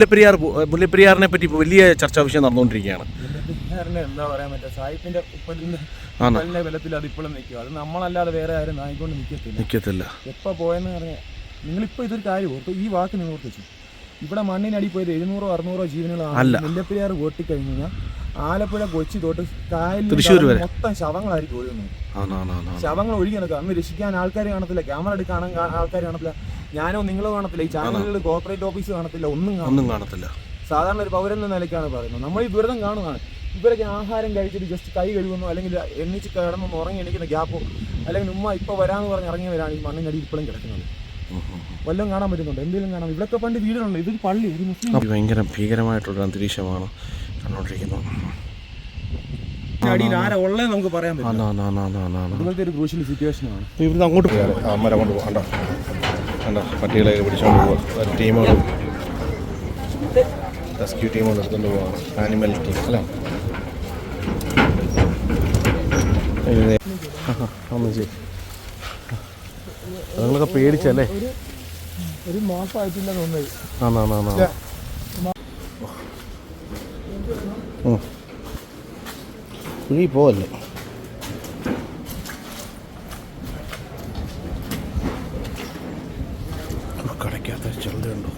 മുല്ലപ്പെരിയാറിനെ പറ്റി വലിയ ചർച്ചാ വിഷയം നടന്നുകൊണ്ടിരിക്കുകയാണ്. മുല്ലപ്പെരിയാറിനെ എന്താ പറയാൻ പറ്റുക, സായിപ്പിന്റെ ഉപ്പലിന്റെ ബലത്തിൽ അത് ഇപ്പോഴും നിൽക്കുക. അത് നമ്മളല്ലാതെ വേറെ ആരും നായിക്കൊണ്ട് നിൽക്കത്തില്ല. എപ്പോൾ പോയെന്ന് പറഞ്ഞാൽ നിങ്ങളിപ്പോൾ ഇതൊരു കാര്യം ഓർത്തു, ഈ വാക്ക് നിങ്ങൾ ഓർത്തിച്ചു. ഇവിടെ മണ്ണിനടി പോയത് 700-600 ജീവനുകളാണ്. മുല്ലപ്പെരിയാർ പൊട്ടിക്കഴിഞ്ഞു കഴിഞ്ഞാൽ ആലപ്പുഴ കൊച്ചി തൊട്ട് തൃശ്ശൂർ വരെ മൊത്തം ശവങ്ങളായിരിക്കും ഒഴുകുന്നത്. ശവങ്ങൾ ഒഴുകി നടക്കുക. അന്ന് രക്ഷിക്കാൻ ആൾക്കാർ കാണത്തില്ല, ക്യാമറ എടുക്കാൻ ആൾക്കാർ കാണത്തില്ല, ഞാനോ നിങ്ങളോ കാണത്തില്ല, ഈ ചാനലുകളിൽ കോർപ്പറേറ്റ് ഓഫീസ് കാണത്തില്ല, ഒന്നും കാണത്തില്ല. സാധാരണ ഒരു പൗരൻ എന്ന നിലയ്ക്കാണ് പറയുന്നത്. നമ്മൾ ഈ ദുരിതം കാണുന്നതാണ്. ഇവരൊക്കെ ആഹാരം കഴിച്ചിട്ട് ജസ്റ്റ് കൈ കഴുകുന്നു, അല്ലെങ്കിൽ എണ്ണിച്ച് കിടന്നൊന്ന് ഉറങ്ങി എണീക്കുന്ന ഗ്യാപ്പോ, അല്ലെങ്കിൽ ഉമ്മ ഇപ്പോൾ വരാമെന്ന് പറഞ്ഞ് ഇറങ്ങിയവരാണ് ഈ മണ്ണിനടി ഇപ്പോഴും കിടക്കുന്നത്. വല്ലതും കാണാൻ പറ്റുന്നുണ്ട്, എന്തെങ്കിലും കാണാം. ഇവിടെയൊക്കെ പണ്ട് വീടുണ്ട്, ഇതൊരു പള്ളി, ഒരു മുസ്ലിം. ഭയങ്കര ഭീകരമായിട്ടുള്ള അന്തരീക്ഷമാണ് കണ്ടുകൊണ്ടിരിക്കുന്നത്. നമുക്ക് പറയാൻ പറ്റും ഒരു ക്രൂഷ്യൽ സിറ്റുവേഷനാണ്. ഇവിടുന്ന് അങ്ങോട്ട് പോകാം, മരം കൊണ്ട് പോകണ്ട കണ്ടോ, പട്ടികളെയൊക്കെ പിടിച്ചുകൊണ്ട് പോകാം. ടീമുകൾ, റെസ്ക്യൂ ടീമുകൾ എടുത്തുകൊണ്ട് പോകാം, ആനിമൽ ടീം അല്ല. ഒന്നും ചെയ്യും, നിങ്ങളൊക്കെ പേടിച്ചല്ലേ? ഒരു മാസമായിട്ടില്ല തോന്നുന്നത്. കുഴി പോവല്ലേ? കടയ്ക്കകത്ത് ചെറുതുണ്ടോ?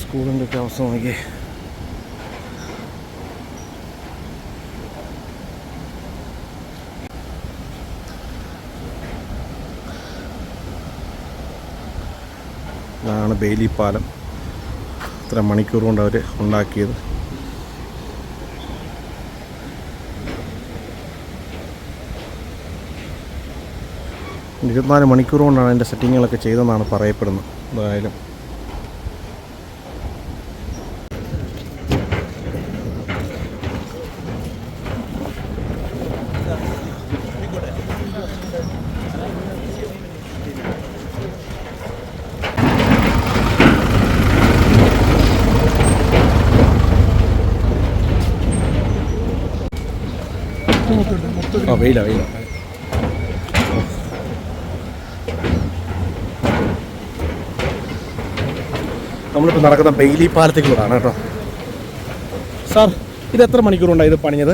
സ്കൂളിൻ്റെ ഒക്കെ അവസ്ഥ നോക്കിയേ. ഇതാണ് ബെയിലി പാലം. ഇത്ര മണിക്കൂർ കൊണ്ട് അവർ ഉണ്ടാക്കിയത്. ഇരുപത്തിനാല് മണിക്കൂർ കൊണ്ടാണ് അതിൻ്റെ സെറ്റിങ്ങുകളൊക്കെ ചെയ്തതെന്നാണ് പറയപ്പെടുന്നത്. എന്തായാലും വെയില നമ്മളിപ്പോൾ നടക്കുന്ന ബെയിലി പാലത്തേക്കൂടാണ് കേട്ടോ. സാർ, ഇത് എത്ര മണിക്കൂറുണ്ടായി ഇത് പണിഞ്ഞത്?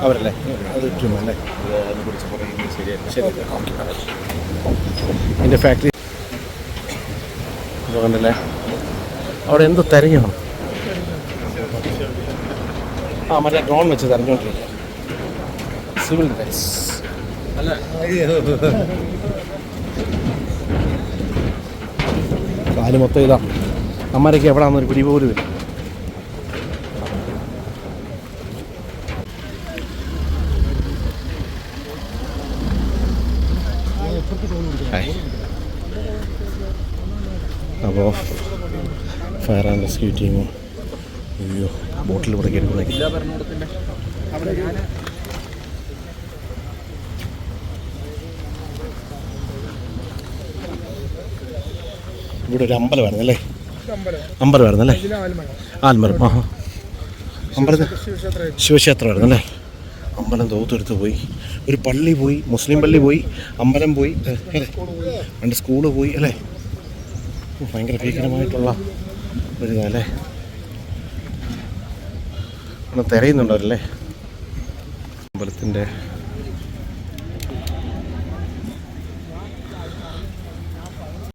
അവരല്ലേ അത് അല്ലേ? എൻ്റെ ഫാക്ടറി കണ്ടല്ലേ, അവിടെ എന്ത് തെരഞ്ഞാണ്. മറ്റേ ഡ്രോൺ വെച്ച് തെരഞ്ഞോണ്ടിരിക്കുക. സിവിൽ ഡിഫൻസ് കാല് മൊത്തം ഇതാ. അമ്മരൊക്കെ എവിടെയാണെന്നൊരു പിടി പോലും ഇല്ല. അപ്പോൾ ഫയർ ആൻഡ് റെസ്ക്യൂ ടീമും ബോട്ടിൽ പുറകെടുക്കുന്നത്. ഇവിടെ ഒരു അമ്പലമായിരുന്നല്ലേ? അമ്പലമായിരുന്നല്ലേ? ആൽമരം. അമ്പലത്തിൽ ശിവക്ഷേത്രമായിരുന്നല്ലേ? അമ്പലം തോത്തെടുത്ത് പോയി, ഒരു പള്ളി പോയി, മുസ്ലിം പള്ളി പോയി, അമ്പലം പോയി, രണ്ട് സ്കൂള് പോയി അല്ലേ? ഭയങ്കര ഭീകരമായിട്ടുള്ള ഒരു ഇതല്ലേ? തിരയുന്നുണ്ടല്ലേ അമ്പലത്തിൻ്റെ.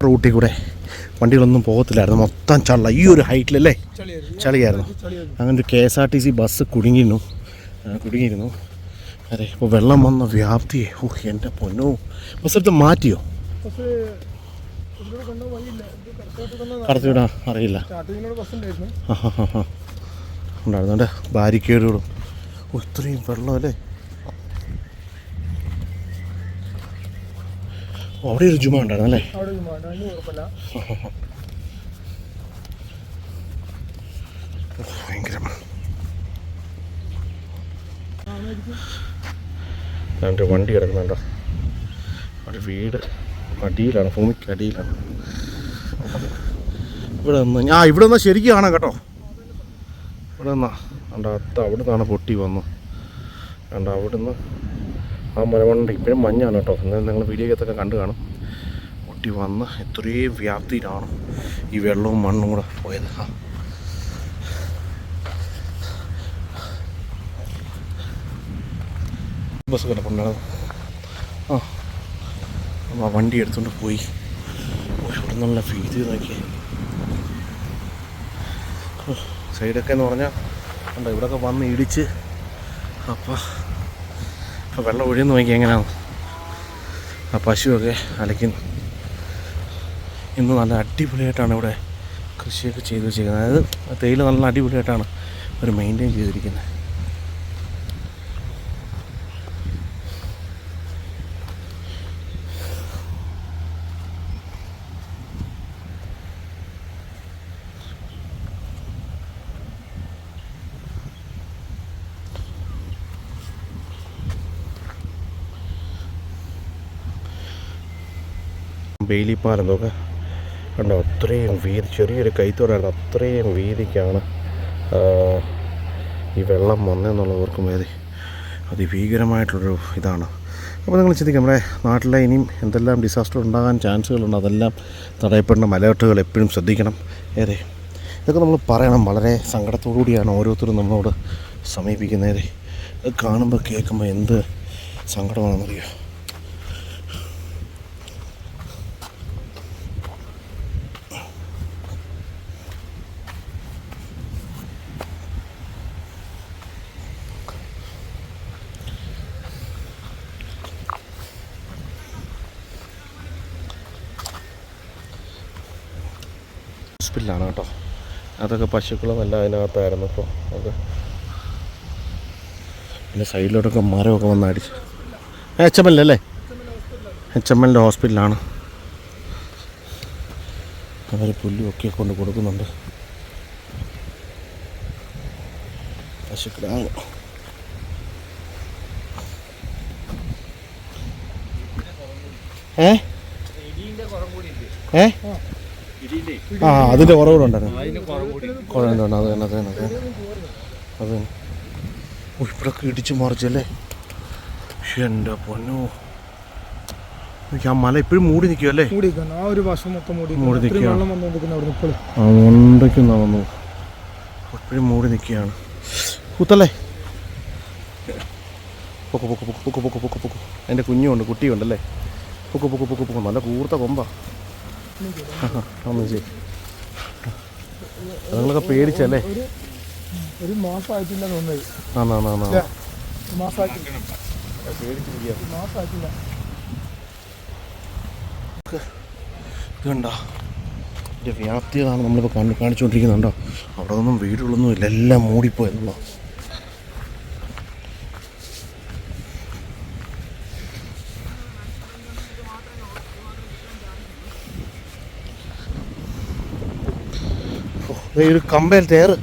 റൂട്ടിൽ കൂടെ വണ്ടികളൊന്നും പോകത്തില്ലായിരുന്നു, മൊത്തം ചള്ള. ഈ ഒരു ഹൈറ്റിലല്ലേ ചളിയായിരുന്നു. അങ്ങനെ ഒരു KSRTC ബസ് കുടുങ്ങിയിരുന്നു. അതെ, ഇപ്പോൾ വെള്ളം വന്ന വ്യാപ്തിയെ എൻ്റെ പൊന്നോ. ബസ് എടുത്ത് മാറ്റിയോ? കടത്തിവിടാൻ അറിയില്ല. ഉണ്ടായിരുന്നുണ്ട് ബാരിക്കേഡുകളും. ഇത്രയും വെള്ളം അല്ലേ? അവിടെ ഒരു ജുമ ഉണ്ടായിരുന്നു അല്ലേ? ഭയങ്കര രണ്ട് വണ്ടി കിടക്കുന്നുണ്ടോ? അവിടെ വീട് അടിയിലാണ്, ഭൂമിക്ക് അടിയിലാണ്. ഇവിടെ നിന്ന് ശരിക്കും കാണാം കേട്ടോ. ഇവിടെ നിന്നാ കണ്ട അവിടെ നിന്നാണ് പൊട്ടി വന്നു കണ്ട. അവിടുന്ന് ആ മലമണ്ട ഇപ്പോഴും മഞ്ഞാണ് കേട്ടോ. എന്നാൽ നിങ്ങൾ വീഡിയോക്കകത്തൊക്കെ കണ്ടു കാണും. പൊട്ടി വന്ന് എത്രയും വ്യാപ്തിയിലാണ് ഈ വെള്ളവും മണ്ണും കൂടെ പോയത്. ബസ് കിടപ്പുണ്ടായിരുന്നു. ആ വണ്ടി എടുത്തുകൊണ്ട് പോയി. ഇവിടെ നിന്നുള്ള ഫീതി നോക്കി. സൈഡൊക്കെ എന്ന് പറഞ്ഞാൽ ഉണ്ടോ ഇവിടെയൊക്കെ വന്ന് ഇടിച്ച്. അപ്പോൾ വെള്ളം ഒഴിയുന്ന നോക്കി എങ്ങനെയാണ് ആ പശുവൊക്കെ അലയ്ക്കുന്നു. ഇന്ന് നല്ല അടിപൊളിയായിട്ടാണ് ഇവിടെ കൃഷിയൊക്കെ ചെയ്ത് വെച്ചിരിക്കുന്നത്. അതായത് തേയില നല്ല അടിപൊളിയായിട്ടാണ് അവർ മെയിൻറ്റെയിൻ ചെയ്തിരിക്കുന്നത്. ബെയിലിപ്പാലം നോക്കുക കണ്ടോ, അത്രയും വീതി, ചെറിയൊരു കൈത്തോടായിരുന്നു, അത്രയും വീതിക്കാണ് ഈ വെള്ളം വന്നതെന്നുള്ളവർക്ക് വേദി അതിഭീകരമായിട്ടുള്ളൊരു ഇതാണ്. അപ്പോൾ നിങ്ങൾ ചിന്തിക്കുക, നമ്മുടെ നാട്ടിലെ ഇനിയും എന്തെല്ലാം ഡിസാസ്റ്റർ ഉണ്ടാകാൻ ചാൻസുകളുണ്ട്, അതെല്ലാം തടയപ്പെടുന്ന അലേർട്ടുകൾ എപ്പോഴും ശ്രദ്ധിക്കണം. ഇതൊക്കെ നമ്മൾ പറയണം. വളരെ സങ്കടത്തോടു കൂടിയാണ് ഓരോരുത്തരും നമ്മളോട് സമീപിക്കുന്നത്. ഇത് കാണുമ്പോൾ കേൾക്കുമ്പോൾ എന്ത് സങ്കടമാണെന്നറിയോ. ഹോസ്പിറ്റലാണ് കേട്ടോ. അതൊക്കെ പശുക്കളും എല്ലാം അതിനകത്തായിരുന്നു. അപ്പോൾ അത് പിന്നെ സൈഡിലോട്ടൊക്കെ മരമൊക്കെ വന്ന് അടിച്ച് HML അല്ലേ, HML ഹോസ്പിറ്റലാണ്. അവർ പുല്ലുമൊക്കെ കൊണ്ട് കൊടുക്കുന്നുണ്ട് പശുക്കളാണ്. അതിൻ്റെ കുറവുണ്ടായിരുന്നു. അത് തന്നെ അത് ഇപ്പോഴൊക്കെ ഇടിച്ച് മറിച്ചല്ലേ. എൻ്റെ പൊന്നോ, ആ മല ഇപ്പോഴും മൂടി നിൽക്കും അല്ലേ. ആ ഒരു വശം മൊത്തം മൂടി നിൽക്കുകയാണ്. മുണ്ടയ്ക്കുന്ന വന്നു, ഇപ്പോഴും മൂടി നിൽക്കുകയാണ്. കുത്തല്ലേ, പൊക്ക് പൊക്ക് പൊക്ക് പൊക്ക് പൊക്ക് പൊക്ക് പൊക്ക്. അതിൻ്റെ കുഞ്ഞുണ്ട്, കുട്ടിയുണ്ടല്ലേ. പൊക്ക് പൊക്ക് പൊക്ക് പൊക്ക്. നല്ല കൂർത്ത കൊമ്പാ. ഒന്ന് ശരി, നിങ്ങളൊക്കെ പേടിച്ചല്ലേ. ഒരു മാസമായിട്ടില്ല തോന്നുന്നത്. ഇതുണ്ടോ ഇതിൻ്റെ വ്യാപ്തികളാണ് നമ്മളിപ്പോൾ കാണിച്ചുകൊണ്ടിരിക്കുന്നുണ്ടോ. അവിടെ ഒന്നും വീടുകളൊന്നും ഇല്ല, എല്ലാം മൂടിപ്പോയെന്നുള്ള. ഒരു കമ്പയിൽ തേറ്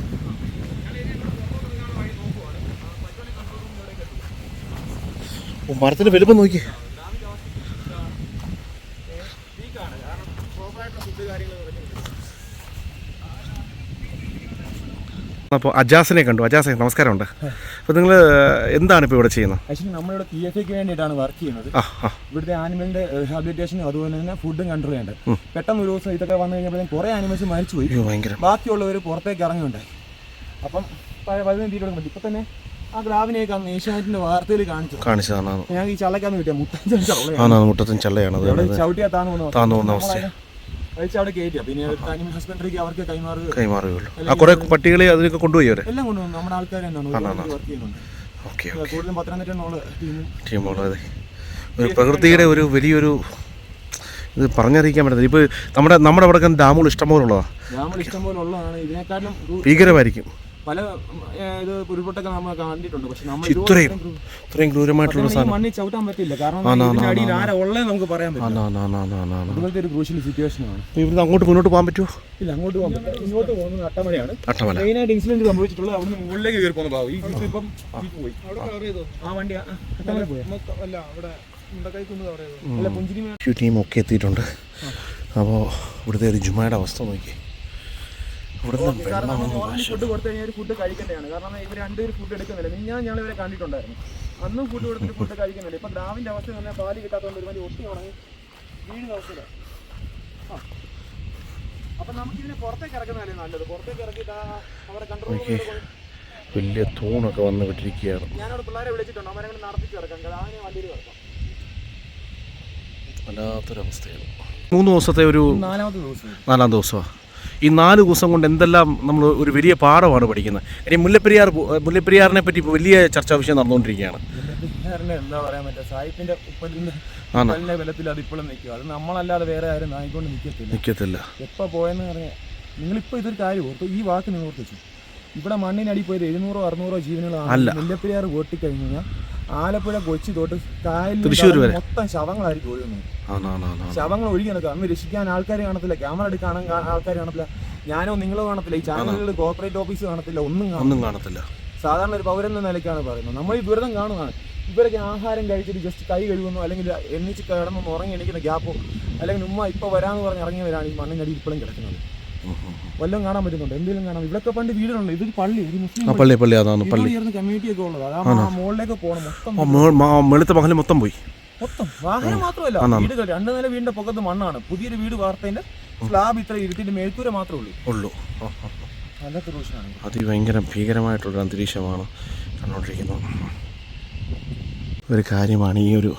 മരത്തിൻ്റെ വലുപ്പം നോക്കി. അപ്പോൾ അജാസിനെ കണ്ടു. അജാസെ നമസ്കാരമുണ്ട്. അപ്പോൾ നിങ്ങൾ എന്താണ് ഇപ്പോൾ ഇവിടെ ചെയ്യുന്നത്? ആക്ച്വലി നമ്മളിവിടെ PFAക്ക് വേണ്ടിയിട്ടാണ് വർക്ക് ചെയ്യുന്നത്. ഇവിടുത്തെ ആനിമലിൻ്റെ റിഹാബിലിറ്റേഷനും അതുപോലെ തന്നെ ഫുഡും കൺട്രോൾ ചെയ്യേണ്ടത്. പെട്ടെന്ന് ഒരു ദിവസം ഇതൊക്കെ വന്നു കഴിഞ്ഞപ്പോഴത്തേക്കും കുറേ ആനിമൽസ് മരിച്ചു പോയി. ബാക്കിയുള്ളവർ പുറത്തേക്ക് ഇറങ്ങുന്നുണ്ടായി. അപ്പം 15 തീയതി ഇപ്പം തന്നെ ആ ഗ്രാവിനെയൊക്കെ അന്ന് ഏഷ്യാനെറ്റിന്റെ വാർത്തയിൽ കാണിച്ചതാണ്. ഞാൻ ഈ ചള്ളക്കാന്ന് കിട്ടിയ മുട്ടത്തൻ ചള്ളയാണ്. ചവിട്ടിയാ താന്നു പോകുന്ന അവസ്ഥ. അവിടെ കയറ്റിയ പിന്നെ ആനിമൽ ഹസ്ബൻഡറിക്ക് അവർക്ക് കൈമാറുകയുള്ളൂ. ആ കുറേ പട്ടികളെ അതിനൊക്കെ കൊണ്ടുപോയി അവരെ എല്ലാം കൊണ്ടുപോകും. നമ്മുടെ ആൾക്കാർ തന്നെയാണ് വർക്ക് ചെയ്യുന്നുണ്ട്. കൂടുതലും പത്തനംതിട്ട ടീമുള്ളത്. പ്രകൃതിയുടെ ഒരു വലിയൊരു ഇത് പറഞ്ഞറിയിക്കാൻ പറ്റുന്നത്. ഇപ്പോൾ നമ്മുടെ അവിടെ ഡാമുകൾ ഇഷ്ടംപോലെ ഉള്ളതാണ്. ഇതിനെക്കാളും ഭീകരമായിരിക്കും. പല ഇത് ഉരുൾപൊട്ടൊക്കെ നമ്മൾ കണ്ടിട്ടുണ്ട്. പക്ഷെ നമ്മൾ ഇത്രയും ക്രൂരമായിട്ടുള്ള സാധനം മണ്ണിൽ ചവിട്ടാൻ പറ്റില്ല. കാരണം ഇതിനടിയിൽ ആരാ ഉള്ളത് നമുക്ക് പറയാൻ പറ്റില്ല. അതുപോലത്തെ ഒരു ക്രൂഷ്യൽ സിറ്റുവേഷനാണ്. ഇവിടുന്ന് അങ്ങോട്ട് മുന്നോട്ട് പോകാൻ പറ്റുമോ? ഇല്ല, അങ്ങോട്ട് പോകാൻ പറ്റില്ല. ഇങ്ങോട്ട് പോകുന്നത് അട്ടമലയാണ്. മെയിനായിട്ട് ഇൻസിഡന്റ് സംഭവിച്ചിട്ടുള്ളത് അവിടെ നിന്ന് മുകളിലേക്ക് കയറി പോകുന്ന ഭാവം. ഈ ഇപ്പം പോയി ആ വണ്ടി അട്ടമല പോയി. അല്ല, അവിടെ ടീമൊക്കെ എത്തിയിട്ടുണ്ട്. അപ്പോൾ ഇവിടുത്തെ ഒരു ജുമയുടെ അവസ്ഥ നോക്കി. ഇവിടുന്ന് ഫുഡ് കൊടുത്തു കഴിഞ്ഞാൽ ഫുഡ് കഴിക്കേണ്ടതാണ്. കാരണം ഇവർ രണ്ടുപേരും ഫുഡ് എടുക്കുന്നില്ല. ഞങ്ങൾ ഇവരെ കണ്ടിട്ടുണ്ടായിരുന്നു. അന്നും ഫുഡ് കൊടുത്തിട്ട് ഫുഡ് കഴിക്കുന്നില്ല. ഇപ്പൊ ഗ്രാവിന്റെ അവസ്ഥ പറഞ്ഞാൽ പാല് കിട്ടാത്തതുകൊണ്ട് ഒരുമാതിരി ഒട്ടി ഉണങ്ങി വീഴുന്ന അവസ്ഥയില്ല. അപ്പൊ നമുക്ക് ഇതിനെ പുറത്തേക്ക് ഇറക്കുന്നതല്ലേ നല്ലത്. പുറത്തേക്ക് ഇറക്കിയിട്ട് അവരെ കൺട്രോൾ വലിയ തൂണൊക്കെ വന്ന് വിട്ടിരിക്കുകയാണ്. ഞാനവിടെ പിള്ളേരെ വിളിച്ചിട്ടുണ്ട്, അവരെ നടത്തിച്ച് കിടക്കാം, ഗ്രാവിനെ വണ്ടിയിൽ കിടക്കാം. വല്ലാത്തൊരവസ്ഥയാണ്. 3 ദിവസത്തെ ഒരു 4-ാം ദിവസമാണ്. ഈ 4 ദിവസം കൊണ്ട് എന്തെല്ലാം നമ്മൾ ഒരു വലിയ പാഠമാണ് പഠിക്കുന്നത്. ഇനി മുല്ലപ്പെരിയാറിനെ പറ്റി ഇപ്പോൾ വലിയ ചർച്ചാ വിഷയം നടന്നുകൊണ്ടിരിക്കുകയാണ്. മുല്ലപ്പെരിയാറിനെ എന്താ പറയാൻ പറ്റുക, സായിപ്പിന്റെ ഉപ്പലിന്റെ ബലത്തിൽ അത് ഇപ്പോഴും നിൽക്കുക. അത് നമ്മളല്ലാതെ വേറെ ആരും നായിക്കൊണ്ട് നിൽക്കത്തില്ല. എപ്പോൾ പോയെന്ന് പറഞ്ഞാൽ നിങ്ങളിപ്പോൾ ഇതൊരു കാര്യം ഓർത്തു, ഈ വാക്ക് നിങ്ങൾ ഓർത്തിച്ചു. ഇവിടെ മണ്ണിനടി പോയത് 700-600 ജീവനുകളാണ്. മുല്ലപ്പെരിയാർ പൊട്ടിക്കഴിഞ്ഞു കഴിഞ്ഞാൽ ആലപ്പുഴ കൊച്ചി തൊട്ട് തൃശ്ശൂർ വരെ മൊത്തം ശവങ്ങളായിരിക്കും ഒഴുകുന്നത്. ശവങ്ങൾ ഒഴുകി നടക്കുക. അന്ന് രക്ഷിക്കാൻ ആൾക്കാർ കാണത്തില്ല, ക്യാമറ എടുക്കാൻ ആൾക്കാർ കാണത്തില്ല, ഞാനോ നിങ്ങളോ കാണത്തില്ല, ഈ ചാനലുകളിൽ കോർപ്പറേറ്റ് ഓഫീസ് കാണത്തില്ല, ഒന്നും കാണത്തില്ല. സാധാരണ ഒരു പൗരൻ എന്ന നിലയ്ക്കാണ് പറയുന്നത്. നമ്മൾ ഈ ദുരിതം കാണുന്നതാണ്. ഇവരൊക്കെ ആഹാരം കഴിച്ചിട്ട് ജസ്റ്റ് കൈ കഴുകുന്നു, അല്ലെങ്കിൽ എണ്ണിച്ച് കിടന്നൊന്ന് ഉറങ്ങി എണീക്കുന്ന ഗ്യാപ്പോ, അല്ലെങ്കിൽ ഉമ്മ ഇപ്പോൾ വരാമെന്ന് പറഞ്ഞ് ഇറങ്ങിയവരാണ് ഈ മണ്ണിനടി ഇപ്പോഴും കിടക്കുന്നത്. വല്ലതും കാണാൻ പറ്റുന്നുണ്ട്, എന്തെങ്കിലും കാണാം. ഇവിടെയൊക്കെ പണ്ട് വീടുകളുണ്ട്. ഇതൊരു പള്ളി, ഒരു മുസ്ലിം പള്ളി കമ്മ്യൂണിറ്റി ഒക്കെ ഉള്ളത്. അതാ മുകളിലേക്ക് പോകണം. വെളുത്ത മഹല് മൊത്തം പോയി. വാഹനം മാത്രമല്ല, വീടുകൾ 2 നില വീടിന്റെ പുറത്ത് മണ്ണാണ്. പുതിയൊരു വീട് വാർത്തതിന്റെ സ്ലാബ് ഇത്ര ഇരുത്തിട്ട് മേൽക്കൂര മാത്രമേ ഉള്ളൂ. വല്ലാത്ത പ്രശ്നമാണ്. അതിഭയങ്കര ഭീകരമായിട്ടുള്ള അന്തരീക്ഷമാണ് കണ്ടുകൊണ്ടിരിക്കുന്നത്. ഒരു കാര്യമാണ് ഈ ഒരു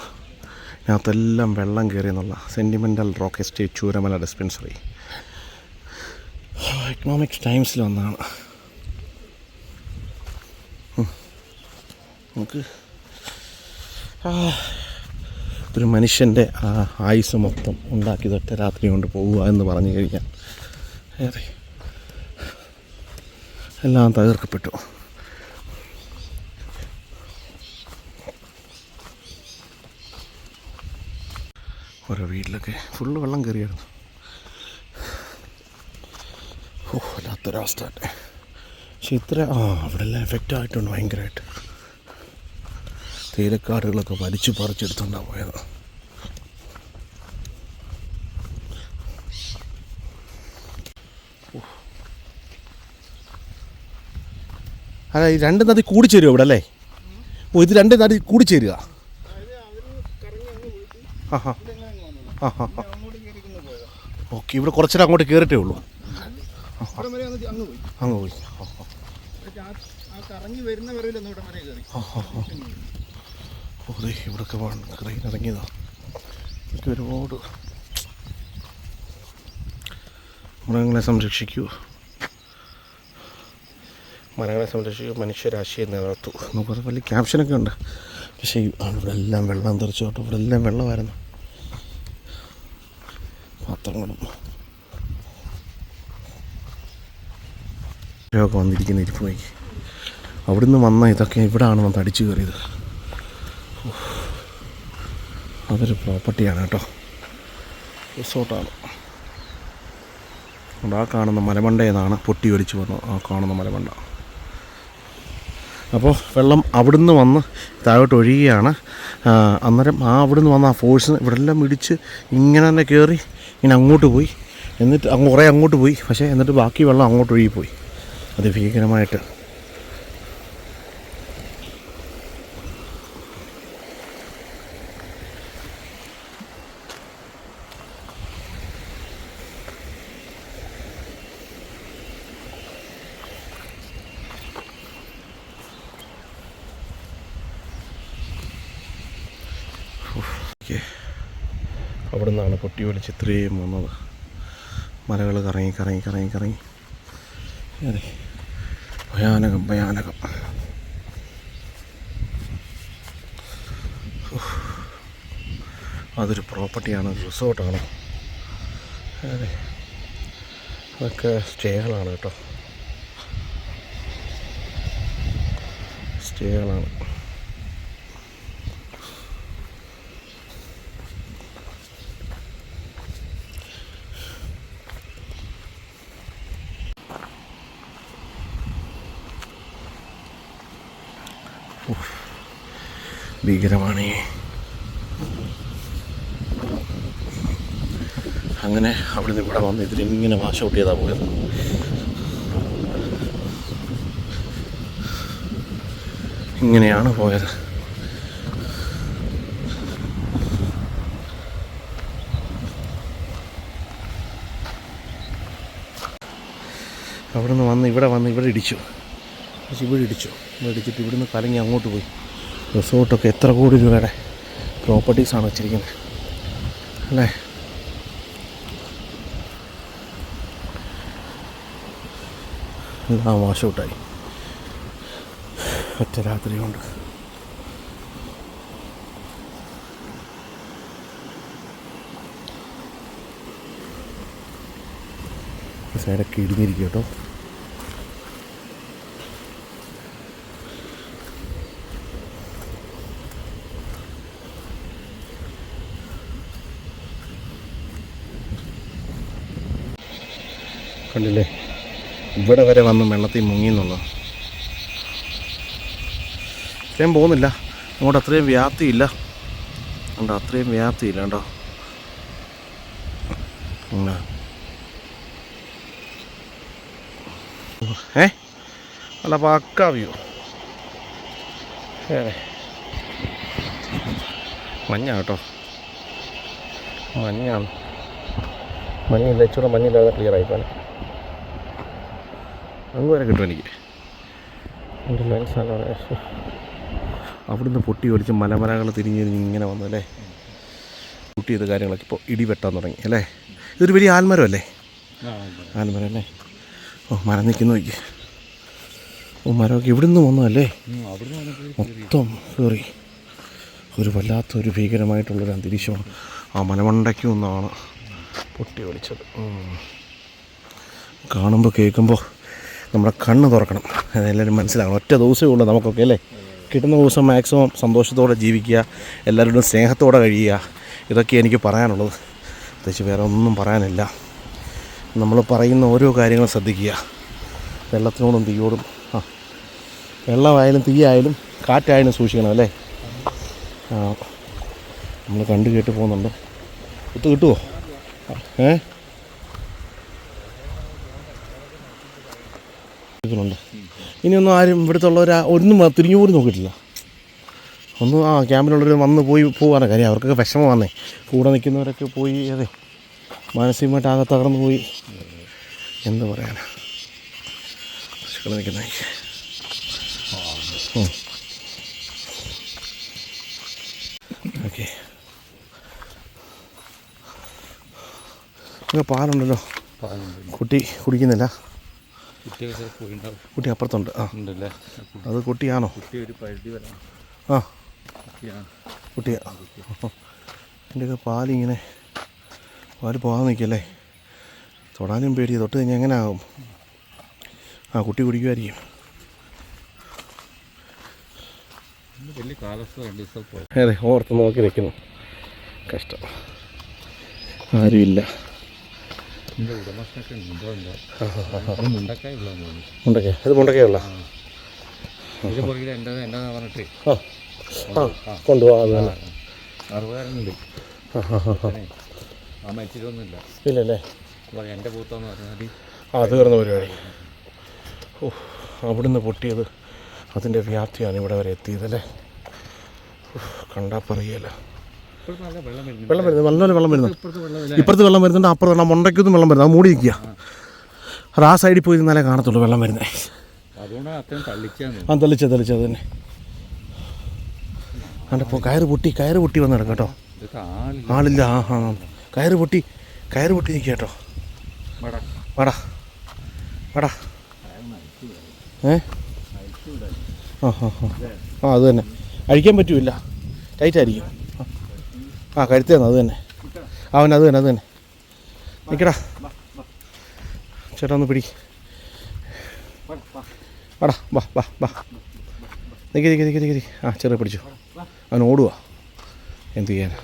ഇതിനകത്തെല്ലാം വെള്ളം കയറിയെന്നുള്ള sentimental rock estate Chooramala dispensary. Economics ടൈംസിൽ വന്നതാണ്. നമുക്ക് ഒരു മനുഷ്യൻ്റെ ആയുസ് മൊത്തം ഉണ്ടാക്കി തൊട്ട രാത്രി കൊണ്ട് പോവുക എന്ന് പറഞ്ഞു കഴിഞ്ഞാൽ എല്ലാം തകർക്കപ്പെട്ടു. ഓരോ വീട്ടിലൊക്കെ ഫുള്ള് വെള്ളം കയറിയായിരുന്നു. വല്ലാത്തൊരവസ്ഥ തന്നെ. പക്ഷെ അവിടെ എല്ലാം എഫക്റ്റ് ആയിട്ടുണ്ട് ഭയങ്കരമായിട്ട്. തേയിലക്കാടുകളൊക്കെ വലിച്ചു പറിച്ചെടുത്തുകൊണ്ടാണ് പോയത്. അല്ല, ഈ 2 നദി കൂടിച്ചേരുക ഇവിടെ അല്ലേ? ഇത് 2 നദി കൂടിച്ചേരുക. ഓക്കെ, ഇവിടെ കുറച്ചേരം അങ്ങോട്ട് കയറിയിട്ടേ ഉള്ളൂ. അങ്ങ് പോയി. ഇവിടൊക്കെ ക്രെയിൻ ഇറങ്ങിയതാണ്. എനിക്ക് ഒരുപാട് മൃഗങ്ങളെ സംരക്ഷിക്കൂ, മനുഷ്യരാശിയെ നിലനിർത്തൂ എന്നൊക്കെ വലിയ ക്യാപ്ഷനൊക്കെ ഉണ്ട്. പക്ഷേ ഇവിടെ എല്ലാം വെള്ളം തെറിച്ചോട്ടെ. ഇവിടെ എല്ലാം വെള്ളമായിരുന്നു. പാത്രങ്ങളും ഒക്കെ വന്നിരിക്കുന്ന ഇരിപ്പ് നോക്കി. അവിടുന്ന് വന്ന ഇതൊക്കെ ഇവിടാണ് വന്ന് അടിച്ചു കയറിയത്. അതൊരു പ്രോപ്പർട്ടിയാണ് കേട്ടോ, റിസോർട്ടാണ്. അവിടെ ആ കാണുന്ന മലമണ്ടയെന്നാണ് പൊട്ടി ഒലിച്ച് വന്നു. ആ കാണുന്ന മലമണ്ട. അപ്പോൾ വെള്ളം അവിടുന്ന് വന്ന് താഴോട്ട് ഒഴുകുകയാണ്. അന്നേരം അവിടുന്ന് വന്ന ആ ഫോഴ്സിന് ഇവിടെ എല്ലാം ഇടിച്ച് ഇങ്ങനെ തന്നെ കയറി ഇങ്ങനെ അങ്ങോട്ട് പോയി. എന്നിട്ട് കുറേ അങ്ങോട്ട് പോയി. പക്ഷേ എന്നിട്ട് ബാക്കി വെള്ളം അങ്ങോട്ട് ഒഴുകിപ്പോയി. അത് ഭീകരമായിട്ട്. അവിടെ നിന്നാണ് പൊട്ടി ഒലിച്ച് ഇത്രയും വന്നത്. മലകൾ കറങ്ങി അതെ, ഭയാനകം. അതൊരു പ്രോപ്പർട്ടിയാണ്, റിസോർട്ടാണ്. അതെ, അതൊക്കെ സ്റ്റേകളാണ് കേട്ടോ, സ്റ്റേകളാണ്. ഭീകരമാണ്. അങ്ങനെ അവിടുന്ന് ഇവിടെ വന്ന് ഇതിലിങ്ങനെ വാഷ് ഔട്ട് ചെയ്താൽ പോയത്. ഇങ്ങനെയാണ് പോയത്. അവിടെ നിന്ന് വന്ന് ഇവിടെ ഇടിച്ചു. ഇവിടെ ഇടിച്ചിട്ട് ഇവിടുന്ന് കലങ്ങി അങ്ങോട്ട് പോയി. റിസോർട്ടൊക്കെ എത്ര കോടി രൂപയുടെ പ്രോപ്പർട്ടീസാണ് വെച്ചിരിക്കുന്നത് അല്ലേ. എല്ലാം വാഷ് ഔട്ടായി ഒറ്റ രാത്രി കൊണ്ട്. സൈഡൊക്കെ ഇടിഞ്ഞിരിക്കും കേട്ടോ. കണ്ടില്ലേ, ഇവിടെ വരെ വന്ന് വെള്ളത്തിൽ മുങ്ങി എന്നുള്ളത്. ഇത്രയും പോകുന്നില്ല, അങ്ങോട്ട് അത്രയും വ്യാപ്തിയില്ല കണ്ടോ, അത്രയും വ്യാപ്തിയില്ല കേട്ടോ. അല്ല പക്കാ വ്യൂ. മഞ്ഞ കേട്ടോ, മഞ്ഞാണ്. മഞ്ഞില്ല, ഇച്ചിരി മഞ്ഞില്ലാതെ ക്ലിയർ ആയിപ്പോനെ. അങ്ങ് വരെ കിട്ടും എനിക്ക്. എൻ്റെ ലെൻസാണ് അവിടുന്ന് പൊട്ടി ഒലിച്ച് മലമലകൾ തിരിഞ്ഞിരിഞ്ഞ് ഇങ്ങനെ വന്നു അല്ലേ. ഷൂട്ട് ചെയ്ത കാര്യങ്ങളൊക്കെ ഇപ്പോൾ ഇടി വെട്ടാൻ തുടങ്ങി അല്ലേ. ഇതൊരു വലിയ ആൽമരം അല്ലേ, ആൽമരം അല്ലേ. ഓ മരം നിൽക്കുന്നു നോക്കി. ഓ മരമൊക്കെ ഇവിടുന്ന് വന്നതല്ലേ, മൊത്തം കയറി. ഒരു വല്ലാത്തൊരു ഭീകരമായിട്ടുള്ളൊരു അന്തരീക്ഷമാണ്. ആ മലമണ്ടയ്ക്ക് ഒന്നാണ് പൊട്ടി ഒലിച്ചത്. കാണുമ്പോൾ കേൾക്കുമ്പോൾ നമ്മുടെ കണ്ണ് തുറക്കണം, അതെല്ലാവരും മനസ്സിലാക്കണം. ഒറ്റ ദിവസമേ ഉള്ളൂ നമുക്കൊക്കെ അല്ലേ. കിട്ടുന്ന ദിവസം മാക്സിമം സന്തോഷത്തോടെ ജീവിക്കുക, എല്ലാവരോടും സ്നേഹത്തോടെ കഴിയുക. ഇതൊക്കെ എനിക്ക് പറയാനുള്ളത്. പ്രത്യേകിച്ച് വേറെ ഒന്നും പറയാനില്ല. നമ്മൾ പറയുന്ന ഓരോ കാര്യങ്ങളും ശ്രദ്ധിക്കുക. വെള്ളത്തിനോടും തീയോടും, വെള്ളമായാലും തീയായാലും കാറ്റായാലും സൂക്ഷിക്കണം അല്ലേ. നമ്മൾ കണ്ടു കേട്ട് പോകുന്നുണ്ട്. കിട്ടുമോ? ണ്ട്. ഇനിയൊന്നും ആരും ഇവിടുത്തെ ഉള്ളവർ ഒന്നും തിരിഞ്ഞു പോലും നോക്കിയിട്ടില്ല. ഒന്നും ക്യാമ്പിലുള്ളവർ വന്ന് പോകാനാണ് കാര്യം. അവർക്കൊക്കെ വിഷമം വന്നേ. കൂടെ നിൽക്കുന്നവരൊക്കെ പോയി അതെ മാനസികമായിട്ട് ആകെ തകർന്നു പോയി. എന്ത് പറയാനാ നിൽക്കുന്ന ഓക്കെ. പാലുണ്ടല്ലോ, കുട്ടി കുടിക്കുന്നില്ല. കുട്ടി അപ്പുറത്തുണ്ട്. അത് കുട്ടിയാണോ? കുട്ടിയാ. എൻ്റെയൊക്കെ പാലിങ്ങനെ പാല് പോകാൻ നിൽക്കല്ലേ. തൊടാനും പേടിയ, തൊട്ട് കഴിഞ്ഞാൽ എങ്ങനെ ആകും? കുട്ടി കുടിക്കുമായിരിക്കും. അതെ, ഓർത്ത് നോക്കി നിൽക്കുന്നു. കഷ്ടം, ആരുമില്ല. മുണ്ടക്ക, ഇത് മുണ്ടക്കയുള്ള കൊണ്ടുപോകാം. ഇല്ലല്ലേ, എൻ്റെ പൂത്തെന്ന് പറഞ്ഞാൽ തീർന്ന പരിപാടി. അവിടുന്ന് പൊട്ടിയത് അതിൻ്റെ വ്യാപ്തിയാണ് ഇവിടെ വരെ എത്തിയതല്ലേ. കണ്ടാൽ പറയല്ല. വെള്ളം വരുന്നത് നല്ലപോലെ വെള്ളം വരുന്നു. ഇപ്പുറത്ത് വെള്ളം വരുന്നുണ്ട്, അപ്പുറത്ത് മുണ്ടയ്ക്കൊന്നും വെള്ളം വരുന്നത്. അത് മൂടി നിൽക്കുക. അത് ആ സൈഡിൽ പോയി നിന്നാലേ കാണത്തുള്ളൂ വെള്ളം വരുന്നത്. തെളിച്ചത് തന്നെ. കണ്ടപ്പോൾ കയറ് പൊട്ടി വന്ന് കിടക്കും കേട്ടോ. ആളില്ല. കയറ് പൊട്ടി നിൽക്കുക കേട്ടോ. വാടാ അത് തന്നെ അഴിക്കാൻ പറ്റൂല, ടൈറ്റായിരിക്കും. കരുത്തേന്ന് അത് തന്നെ. അത് തന്നെ നിൽക്കടാ ചേട്ടാ, ഒന്ന് പിടി. വാടാ വാ നിൽക്കി. ചെറിയ പിടിച്ചു. അവൻ ഓടുക, എന്ത് ചെയ്യാനാ.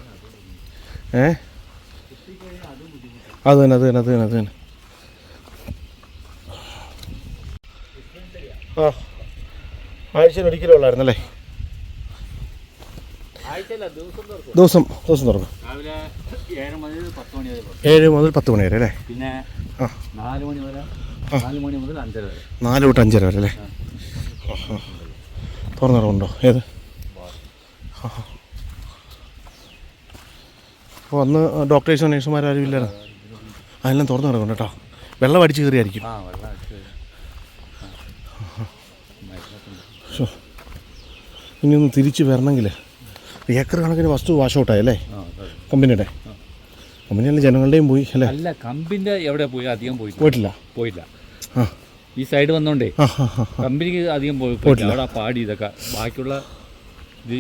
അത് തന്നെ. ആഴ്ചയിൽ ഒരിക്കലും ഉള്ളായിരുന്നല്ലേ. ദിവസം തുറക്കും. 7 മുതൽ 10 മണി വരെ അല്ലേ. പിന്നെ 4 മണി മുതൽ 5:30 വരെ. 4 തൊട്ട് 5:30 വരെ അല്ലേ. തുറന്നിറങ്ങുണ്ടോ? ഏത്? അപ്പോൾ അന്ന് ഡോക്ടേഴ്സോ നഴ്സുമാരും ആരും ഇല്ലായിരുന്നു. അതെല്ലാം തുറന്നു കിടക്കും കേട്ടോ. വെള്ളം അടിച്ച് കയറിയായിരിക്കും. ഇനി ഒന്ന് തിരിച്ച് വരണമെങ്കിൽ ഏക്കർ കണക്കിന് വസ്തു വാഷ് ഔട്ടായി അല്ലേ കമ്പനിയുടെ കമ്പനിയിലെ ജനങ്ങളുടെയും പോയി അല്ലേ? അല്ല, കമ്പിന്റെ എവിടെ പോയി? അധികം പോയിട്ടില്ല. ആ ഈ സൈഡ് വന്നോണ്ടേ ആ ആ ആ കമ്പനിക്ക് അധികം പോയിട്ടില്ല. അവിടെ പാടി ഇതൊക്കെ ബാക്കിയുള്ള ഇത്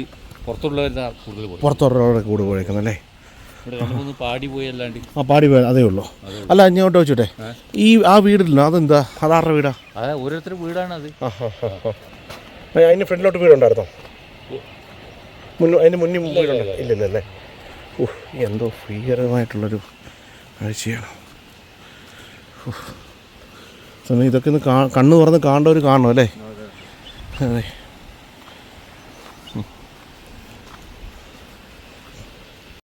പുറത്തുള്ളവരുടെ കൂടുതൽ പോയി. പുറത്തുള്ളവരുടെ കൂടെ പോയേക്കുന്നല്ലേ? ഇവിടെ 2-3 പാടി പോയി അല്ലാണ്ട്. ആ പാടി പോയി അതേ ഉള്ളൂ. അല്ല ഇങ്ങോട്ട് വെച്ചോട്ടെ, ആ വീടില്ല അതെന്താ? അതാരുടെ വീടാ? അതെ, ഓരോരുത്തരുടെ വീടാണ് അത്. അതിന് ഫ്രണ്ടിലോട്ട് വീടുണ്ടായിരുന്നോ? അതിന് മുന്നിൽ വീടുണ്ടോ? ഇല്ലല്ലേ? എന്തോ ഭീകരമായിട്ടുള്ളൊരു കാഴ്ചയാണ്. സമയം ഇതൊക്കെ ഒന്ന് കണ്ണ് തുറന്ന് കാണേണ്ടവർ കാണണം അല്ലേ? അതെ.